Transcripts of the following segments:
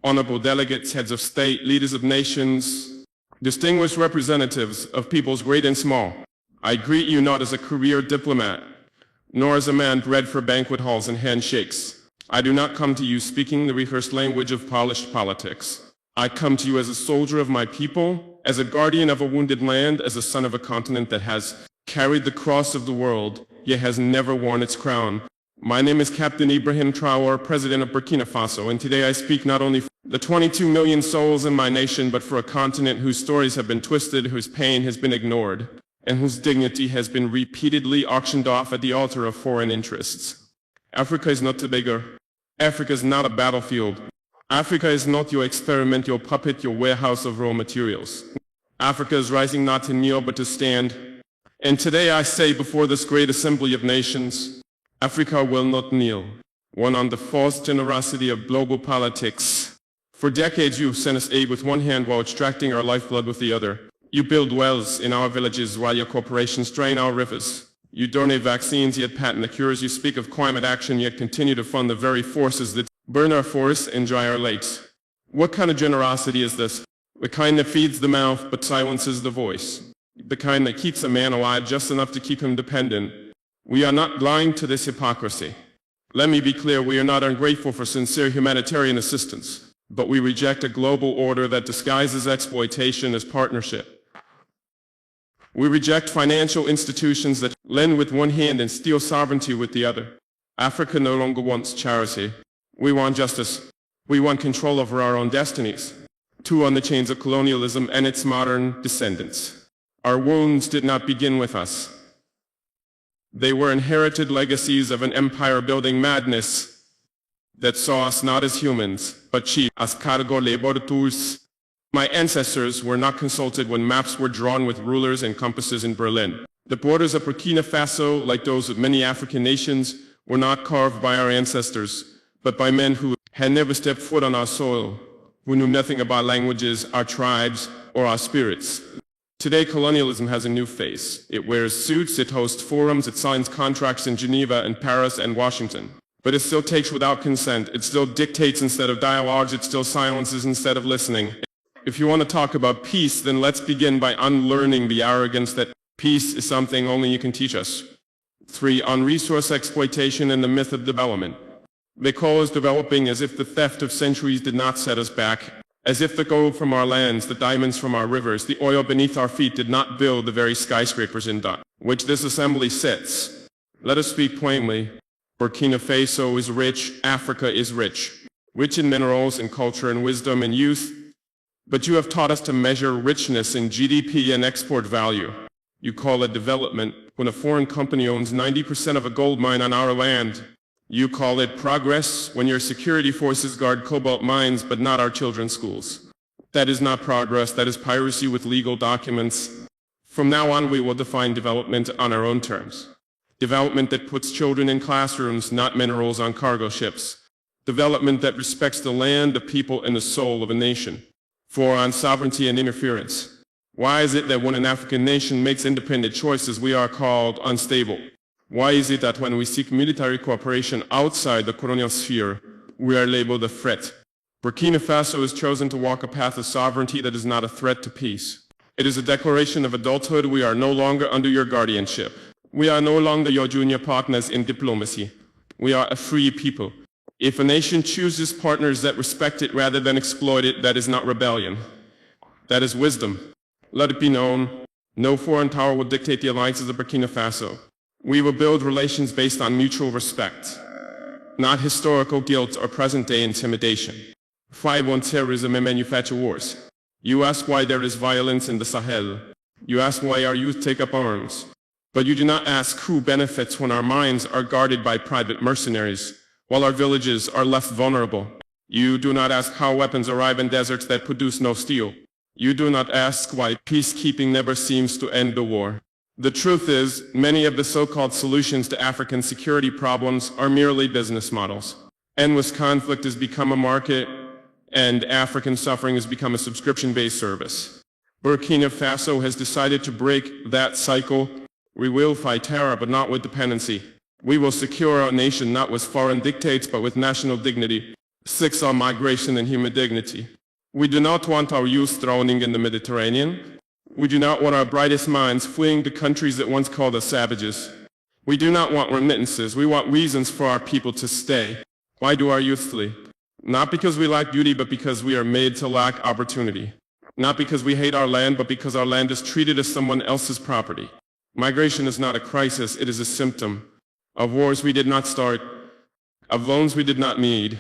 honorable delegates, heads of state, leaders of nations, distinguished representatives of peoples great and small, I greet you not as a career diplomat, nor as a man bred for banquet halls and handshakes. I do not come to you speaking the rehearsed language of polished politics. I come to you as a soldier of my people, as a guardian of a wounded land, as a son of a continent that has carried the cross of the world, yet has never worn its crown. My name is Captain Ibrahim Traoré, President of Burkina Faso, and today I speak not only for the 22 million souls in my nation, but for a continent whose stories have been twisted, whose pain has been ignored, and whose dignity has been repeatedly auctioned off at the altar of foreign interests. Africa is not Tobago. Africa is not a battlefield. Africa is not your experiment, your puppet, your warehouse of raw materials. Africa is rising not to kneel but to stand. And today I say before this great assembly of nations, Africa will not kneel. One on the false generosity of global politics. For decades you've sent us aid with one hand while extracting our lifeblood with the other. You build wells in our villages while your corporations drain our rivers. You donate vaccines yet patent the cures. You speak of climate action yet continue to fund the very forces that burn our forests and dry our lakes. What kind of generosity is this? The kind that feeds the mouth but silences the voice. The kind that keeps a man alive just enough to keep him dependent. We are not blind to this hypocrisy. Let me be clear, we are not ungrateful for sincere humanitarian assistance, but we reject a global order that disguises exploitation as partnership. We reject financial institutions that lend with one hand and steal sovereignty with the other. Africa no longer wants charity. We want justice. We want control over our own destinies. Too on the chains of colonialism and its modern descendants. Our wounds did not begin with us. They were inherited legacies of an empire-building madness that saw us not as humans, but chiefs, as cargo laboratories. My ancestors were not consulted when maps were drawn with rulers and compasses in Berlin. The borders of Burkina Faso, like those of many African nations, were not carved by our ancestors, but by men who had never stepped foot on our soil, who knew nothing about languages, our tribes, or our spirits. Today, colonialism has a new face. It wears suits, it hosts forums, it signs contracts in Geneva and Paris and Washington. But it still takes without consent, it still dictates instead of dialogues, it still silences instead of listening. If you want to talk about peace, then let's begin by unlearning the arrogance that peace is something only you can teach us. 3. On resource exploitation and the myth of development. They call us developing as if the theft of centuries did not set us back, as if the gold from our lands, the diamonds from our rivers, the oil beneath our feet did not build the very skyscrapers in which this assembly sits. Let us speak plainly. Burkina Faso is rich, Africa is rich in minerals and culture and wisdom and youth. But you have taught us to measure richness in GDP and export value. You call it development when a foreign company owns 90% of a gold mine on our land. You call it progress when your security forces guard cobalt mines but not our children's schools. That is not progress, that is piracy with legal documents. From now on we will define development on our own terms. Development that puts children in classrooms, not minerals on cargo ships. Development that respects the land, the people, and the soul of a nation. 4. On sovereignty and interference. Why is it that when an African nation makes independent choices, we are called unstable? Why is it that when we seek military cooperation outside the colonial sphere, we are labeled a threat? Burkina Faso has chosen to walk a path of sovereignty that is not a threat to peace. It is a declaration of adulthood. We are no longer under your guardianship. We are no longer your junior partners in diplomacy. We are a free people. If a nation chooses partners that respect it rather than exploit it, that is not rebellion. That is wisdom. Let it be known, no foreign power will dictate the alliances of Burkina Faso. We will build relations based on mutual respect, not historical guilt or present-day intimidation. 5. On terrorism and manufacture wars. You ask why there is violence in the Sahel. You ask why our youth take up arms. But you do not ask who benefits when our mines are guarded by private mercenaries, while our villages are left vulnerable. You do not ask how weapons arrive in deserts that produce no steel. You do not ask why peacekeeping never seems to end the war. The truth is, many of the so-called solutions to African security problems are merely business models. Endless conflict has become a market, and African suffering has become a subscription-based service. Burkina Faso has decided to break that cycle. We will fight terror, but not with dependency. We will secure our nation not with foreign dictates, but with national dignity. 6 on migration and human dignity. We do not want our youth drowning in the Mediterranean. We do not want our brightest minds fleeing to countries that once called us savages. We do not want remittances. We want reasons for our people to stay. Why do our youth flee? Not because we lack beauty, but because we are made to lack opportunity. Not because we hate our land, but because our land is treated as someone else's property. Migration is not a crisis, it is a symptom of wars we did not start, of loans we did not need,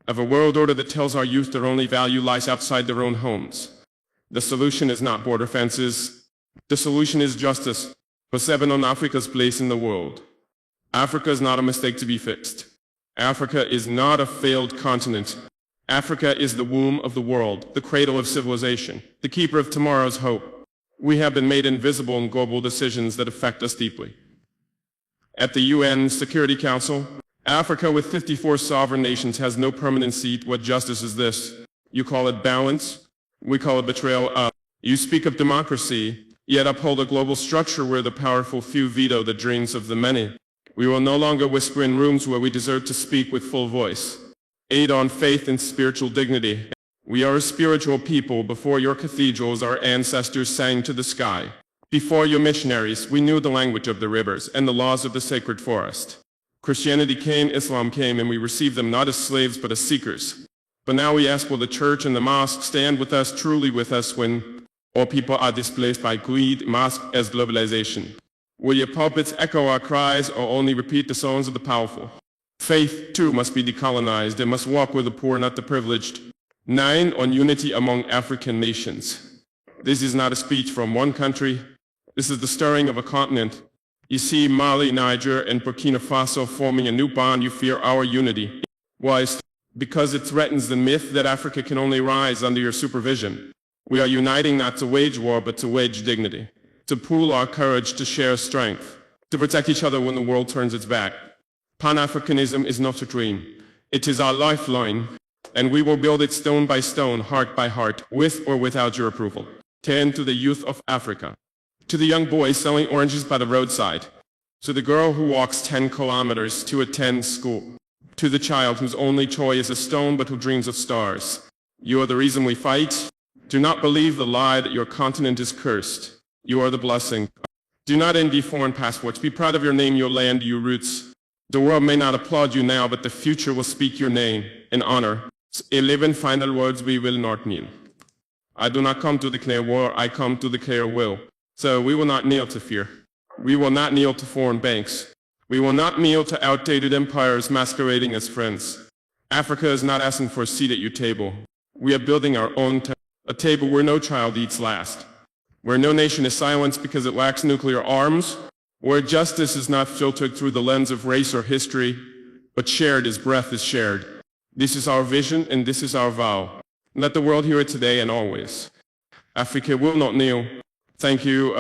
of a world order that tells our youth their only value lies outside their own homes. The solution is not border fences. The solution is justice for 7 on Africa's place in the world. Africa is not a mistake to be fixed. Africa is not a failed continent. Africa is the womb of the world, the cradle of civilization, the keeper of tomorrow's hope. We have been made invisible in global decisions that affect us deeply. At the UN Security Council, Africa with 54 sovereign nations has no permanent seat. What justice is this? You call it balance? We call it betrayal. You speak of democracy, yet uphold a global structure where the powerful few veto the dreams of the many. We will no longer whisper in rooms where we deserve to speak with full voice. Aid on faith and spiritual dignity. We are a spiritual people. Before your cathedrals, our ancestors sang to the sky. Before your missionaries, we knew the language of the rivers and the laws of the sacred forest. Christianity came, Islam came, and we received them not as slaves but as seekers. But now we ask, will the church and the mosque stand with us, truly with us, when all people are displaced by greed, mosque as globalization? Will your pulpits echo our cries or only repeat the songs of the powerful? Faith, too, must be decolonized. It must walk with the poor, not the privileged. 9 on unity among African nations. This is not a speech from one country. This is the stirring of a continent. You see Mali, Niger, and Burkina Faso forming a new bond. You fear our unity. Why? Because it threatens the myth that Africa can only rise under your supervision. We are uniting not to wage war, but to wage dignity. To pool our courage, to share strength. To protect each other when the world turns its back. Pan-Africanism is not a dream. It is our lifeline, and we will build it stone by stone, heart by heart, with or without your approval. 10 to the youth of Africa. To the young boy selling oranges by the roadside. To the girl who walks 10 kilometers to attend school. To the child whose only toy is a stone but who dreams of stars. You are the reason we fight. Do not believe the lie that your continent is cursed. You are the blessing. Do not envy foreign passports. Be proud of your name, your land, your roots. The world may not applaud you now, but the future will speak your name in honor. 11 final words: we will not kneel. I do not come to declare war, I come to declare will. So we will not kneel to fear. We will not kneel to foreign banks. We will not kneel to outdated empires masquerading as friends. Africa is not asking for a seat at your table. We are building our own a table where no child eats last. Where no nation is silenced because it lacks nuclear arms. Where justice is not filtered through the lens of race or history, but shared as breath is shared. This is our vision and this is our vow. Let the world hear it today and always. Africa will not kneel. Thank you.